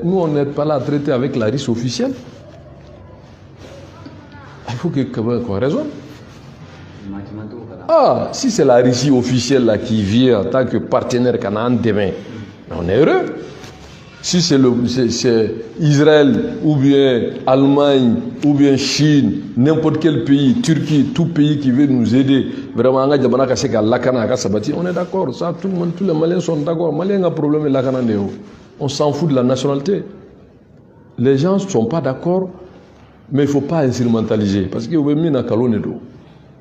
nous, on n'est pas là à traiter avec la Russie officielle. Il faut qu'on raisonne. Ah, si c'est la Russie officielle là, qui vient en tant que partenaire canadien demain, on est heureux. Si c'est Israël, ou bien Allemagne, ou bien Chine, n'importe quel pays, Turquie, tout pays qui veut nous aider, vraiment, on est d'accord. Ça, tout le monde, tous les Maliens sont d'accord. Les Maliens ont un problème avec la. On s'en fout de la nationalité. Les gens ne sont pas d'accord, mais il ne faut pas instrumentaliser. Parce qu'il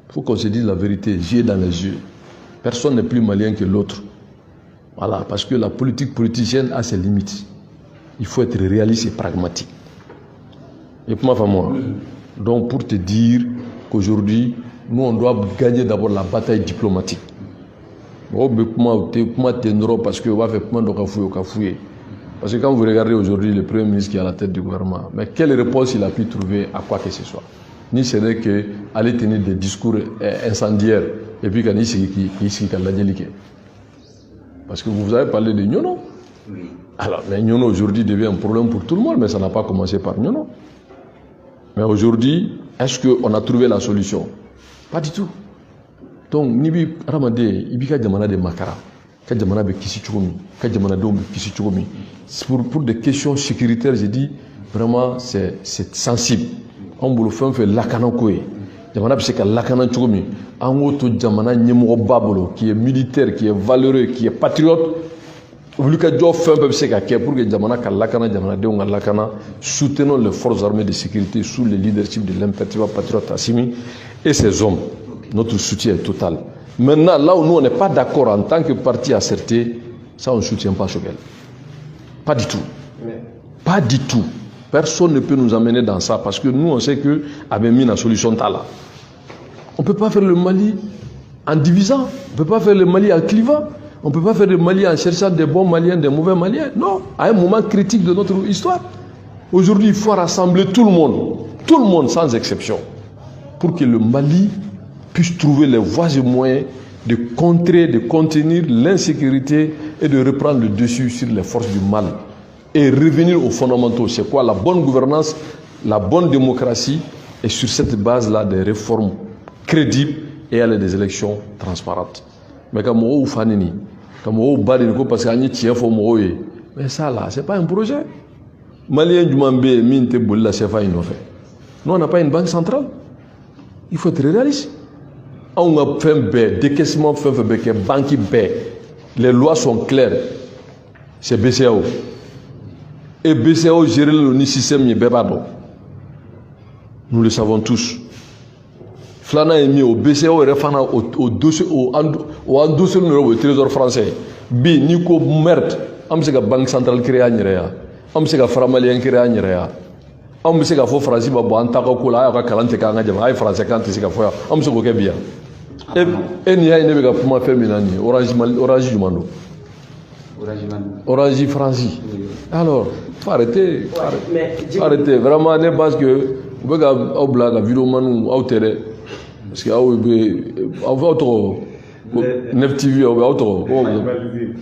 faut qu'on se dise la vérité, yeux dans les yeux. Personne n'est plus malien que l'autre. Voilà, parce que la politique politicienne a ses limites. Il faut être réaliste et pragmatique. Et pour moi, donc pour te dire qu'aujourd'hui, nous on doit gagner d'abord la bataille diplomatique. Parce que on va faire plein de cafouiller. Parce que quand vous regardez aujourd'hui le Premier ministre qui est à la tête du gouvernement, mais quelle réponse il a pu trouver à quoi que ce soit? Ni ce n'est qu'aller tenir des discours incendiaires et puis qu'il y ait parce que vous avez parlé de Nyono. Oui. Alors, mais Nyono aujourd'hui devient un problème pour tout le monde, mais ça n'a pas commencé par Nyono. Mais aujourd'hui, est-ce qu'on a trouvé la solution? Pas du tout. Donc, Nibi Ramade, Ibika Djamana de Makara, Kadjamana de Kisichoumi, Kadjamana de Kisichoumi. Pour des questions sécuritaires, j'ai dit, vraiment, c'est sensible. On vous le fait Lakanakoué. Jamana c'est que Lakana Choumi, un autre Jamana Nyemo Babolo, qui est militaire, qui est valeureux, qui est patriote. Vous lui avez fait un peu pour que Jamana Lakana, Jamana de Lakana, soutenons les forces armées de sécurité sous le leadership de l'impératif patriote Assimi et ses hommes. Notre soutien est total. Maintenant, là où nous on n'est pas d'accord en tant que parti asserté, ça on ne soutient pas Choguel. Pas du tout. Pas du tout. Personne ne peut nous amener dans ça parce que nous on sait que avec mis la solution là. On ne peut pas faire le Mali en divisant, on ne peut pas faire le Mali en clivant, on ne peut pas faire le Mali en cherchant des bons Maliens, des mauvais Maliens. Non, à un moment critique de notre histoire. Aujourd'hui, il faut rassembler tout le monde sans exception, pour que le Mali puisse trouver les voies et moyens de contrer, de contenir l'insécurité et de reprendre le dessus sur les forces du mal. Et revenir aux fondamentaux. C'est quoi la bonne gouvernance, la bonne démocratie, et sur cette base-là, des réformes crédibles et aller des élections transparentes. Mais comme on fanini, comme on badine parce qu'on y tient faut mourir. Mais ça là, c'est pas un projet. Malien du Mambé, minte bolla c'est pas une affaire. Nous on n'a pas une banque centrale. Il faut être réaliste. On a fait un bain, décaissement fait un bain, banque bain. Les lois sont claires. C'est BCAO. Et BCAO gère le système Bébado. Nous le savons tous. Flana est mis au BCAO et Refana au dossier au trésor français. Bi Nico Mert, Amsega Banque Centrale créée à Nirea, Amsega Framalien créée à Nirea, Amsega Fo Francis Babo Antakola, Kalante Kanga, Français Kantisika Foya, Amsego Kebia. Et Nia Nebega Puma Feminani, Orange du Mando. Orange Francis. Alors, faut arrêter. Arrêtez. Vraiment, ne pense que vous pouvez avoir la vidéo manu au terrain. Parce que vous avez Nef TV, vous avez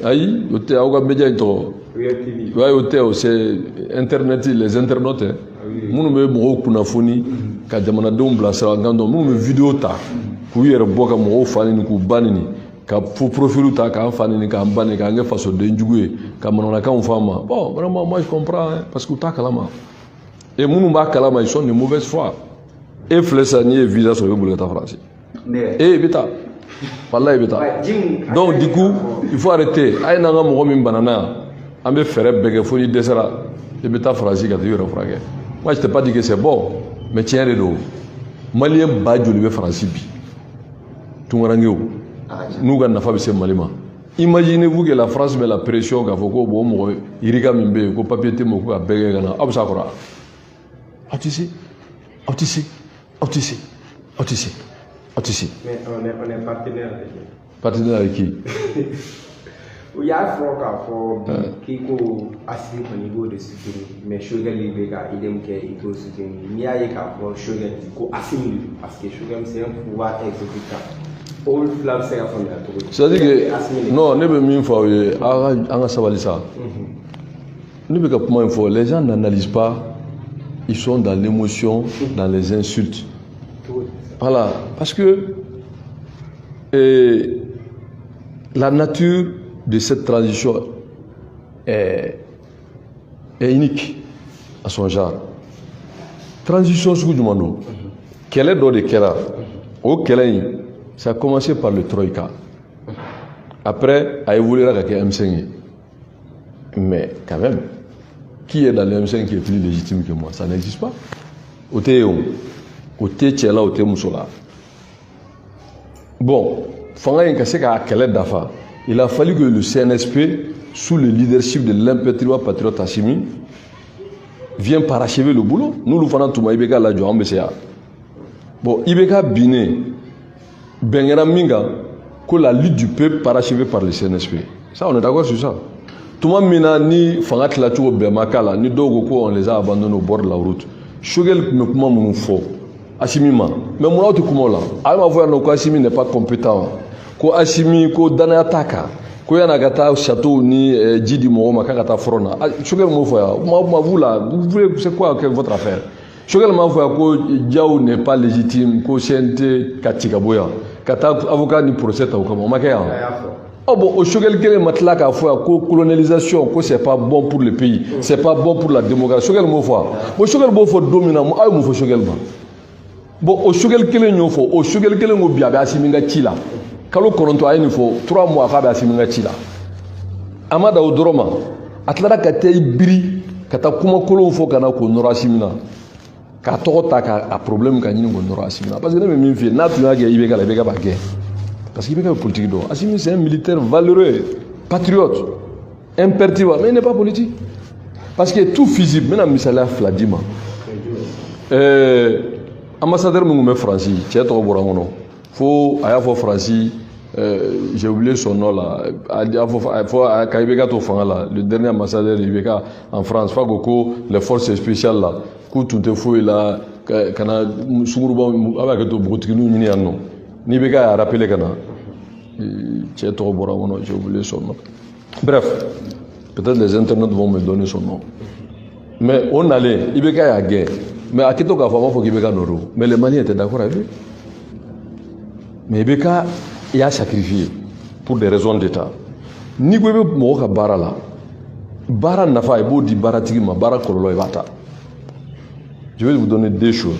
aïe, vous avez média c'est Internet, les internautes. Nous avons beaucoup de phonies, quand on a des blagues, nous avons des vidéos. Pour y avoir beaucoup de phonies, nous avons ka fo profil ta ka fani ni ka mbane ka nge faso de njugwe ka manona ka fama bon vraiment moi je comprends hein, parce que ta kalama et munu ba kalama ils sont de mauvaise foi et flessani visa sur le boulot ta français et bita wallahi bita donc du coup il faut arrêter ay na nga mo min banana ambe faire bege foni desera et bita français ka dire frage moi je t'ai pas dit que c'est bon mais tiens le dos malien ba joli be français bi tungarangeo. Nous avons fait Malima. Imaginez-vous que la France met la pression qu'a fait que Irika Mimbe, que papier Temoko a bégé Gana, Absakora. Autisi. Mais on est partenaire avec lui. Partenaire avec qui? Il y a un front qui a assis au niveau de soutien, mais Choguel Libéga, il aime qu'il faut soutenir. Il y a un front Choguel qui a assis parce que Choguel c'est un pouvoir exécutif. C'est-à-dire que non, ne me m'informe, anga sabalisa. les gens n'analysent pas, ils sont dans l'émotion, dans les insultes. Voilà, parce que la nature de cette transition est unique à son genre. Transition sous du monde. Quel est de Kela? Au Kela, ça a commencé par le Troïka. Après, a évolué avec M5. Mais quand même, qui est dans le M5 qui est plus légitime que moi? Ça n'existe pas. Au Théo, au Tchéla, au Thémoussola. Bon, il a fallu que le CNSP, sous le leadership de l'impétueux patriote Assimi, vienne parachever le boulot. Nous, nous faisons tout le Ibeka la joie en BCA. Bon, Ibeka Biné, Bengera Minga, que la lutte du peuple parachevée par le CNSP. Ça, on est d'accord sur ça. Tout le monde ni Fangat Latou Bemakala, ni Dogoko, on les a abandonnés au bord de la route. Shogel me comment mon faux. Assimima. Mais mon autre comment là. Alors, voir que Assimi n'est pas compétent. Ko Assimi, ko Danataka. Ko Yanagata château ni Djidi Mohoma Kakata Frona. Shogel me voit. Vous là, vous voulez, c'est quoi votre affaire? Shogel me voit que Diaou n'est pas légitime, ko Sente Katikaboya. Kata avocat ni procès au Cameroun. Oh bon, au Shogel Kele Matla a fait la colonisation, que c'est pas bon pour le pays, c'est pas bon pour la démocratie. Shogel me voit. Au Shogel me voit dominant, moi je me fais Shogel. Bon, au Shogel Kele Nyofo, au Shogel Kele Ngobiabe Asiminga Chila. Kalo Koronto a une fois 3 mois après Asiminga Chila. Amada Odroma, Atlara Kate Bri, Kata Kuma Kolo Fo Kana ko Nora Simina. Ka tɔgɔ ka a problème ka ɲini ko nɔrɔ Assimi na parce que ne bɛ min f'i ye n'a tun y'a kɛ Ibeka la Ibeka b'a kɛ parce que Ibeka est politique dɔn. Assimi c'est un militaire valeureux, patriote, imperturbable, mais il n'est pas politique parce que tout physique maintenant misaliya fila d'i ma ambassadeur min tun bɛ Faransi cɛ tɔgɔ bɔra n kɔnɔ fo a y'a fɔ Faransi j'ai oublié son nom là quand Ibeka to fanga la le dernier ambassadeur Ibeka en France fa ko les forces spéciales là tout est fou là kana sunguruba avec to boutiquinu ni yanno ni be ka rappeler kana chez to bora wono j'ai oublié son nom. Bref, peut-être les internautes vont me donner son nom, mais on allait Ibeka ya guerre mais à Kito ka fama faut Ibeka noro mais les Maliens étaient d'accord avec lui, mais Ibeka il a sacrifié pour des raisons d'état ni ko be mo ka bara la bara nafa e bo di bara tigi ma bara kololo e bata. Je vais vous donner 2 choses.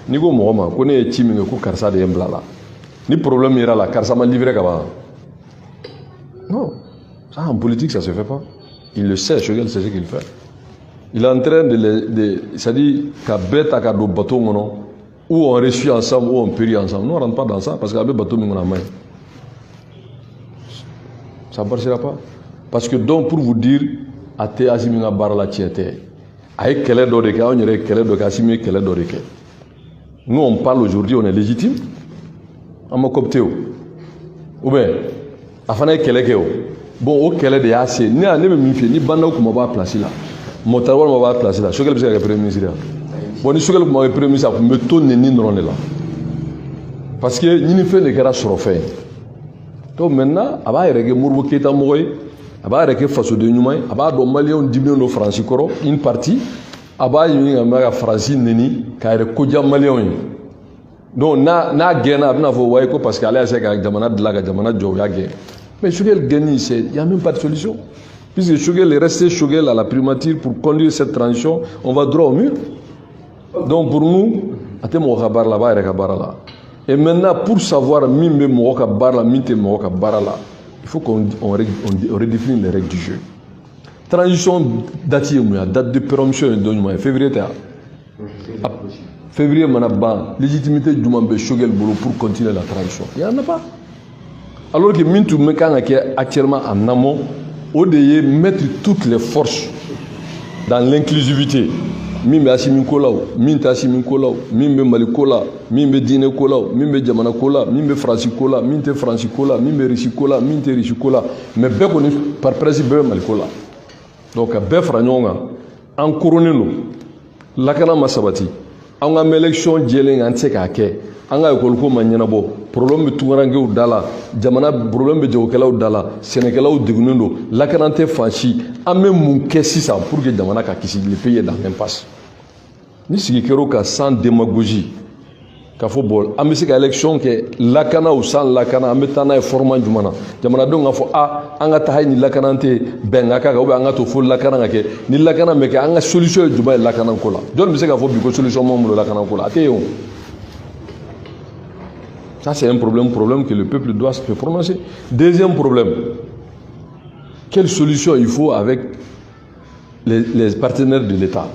Ni ko Mohoma, ko ne ti minga ko karsa de emblala. Ni problème ira la karsa ma livré kaba. Non, ça en politique ça se fait pas. Il le sait, Shogel sait ce qu'il fait. Il est en train c'est-à-dire qu'à bête à do bateau mono où on réussit ensemble ou on périt ensemble. Nous on rentre pas dans ça parce qu'avec bateau minga na main. Ça ne marchera pas. Parce que donc pour vous dire ate Asiminga barala tiete. Avec quel est d'oreke, on dirait quel est d'oreke, Assimi quel est d'oreke. Nous on parle aujourd'hui, on est légitime. On m'a copté ou bien, afin quel est bon au quel est de assez. Ni à ne me mifie ni banda ou comment va placer là. Motarwal m'a va placer là. Shogel bisa premier ministre. Bon ni Shogel m'a premier ministre me tourne ni non là. Parce que ni ne fait les gars sur fait. Donc maintenant, aba erege Modibo Keïta moy. Aba reke faso de nyumay aba do malien dibno no franci koro une partie aba yini ngama franci neni kayre ko jam malien donc na gena abna fo way ko parce que ala seka jamana de la jamana jo ya ge mais Shogel gagné c'est il y a même pas de solution puisque Shogel est resté Shogel à la primature pour conduire cette transition on va droit au mur donc pour nous atemo khabar la ba reka barala et maintenant pour savoir mimbe mo ka barla mite mo ka barala il faut qu'on redéfinisse les règles du jeu. Transition date de péremption de février. Février, légitimité du Mambé Shogel Bolo pour continuer la transition. Il n'y en a pas. Alors que Mintou Mekana qui est actuellement en amont, au lieu de mettre toutes les forces dans l'inclusivité. Mimbe Assimi Kolao, Minte Assimi Kolao, Mimbe Mali Kola, Mimbe Dine Kolao, Mimbe Jamana Kola, Mimbe Franci Kola, Minte Franci Kola, Mimbe Rishi Kola, Minte Rishi Kola, mais bien connu par principe Mali Kola. Donc, bien Franyonga, en couronné nous, lakana masabati, on a une élection djelen en tseka ke, an ka école ko ma ɲɛnabɔ problème bɛ tunkarankew da la jamana problème bɛ jagokɛlaw da la sɛnɛkɛlaw degunnen don lakana tɛ fan si an bɛ mun kɛ sisan pour que jamana ka kisi le pays est dans l'impasse ni sigi kɛra o kan sans démagogie k'a fɔ bon an bɛ se ka élection kɛ lakana ou sans lakana an bɛ taa n'a ye format jumɛn na jamanadenw k'a fɔ an ka taa hali ni lakana tɛ bɛn ka k'a kan ou bien an ka to fo lakana ka kɛ ni lakana mɛ kɛ an ka solution ye jumɛn ye lakanako la jɔn bɛ se k'a fɔ bi ko solution m'an bolo lakanako la a tɛ yen o. Ça, c'est un problème que le peuple doit se prononcer. Deuxième problème, quelle solution il faut avec les partenaires de l'État?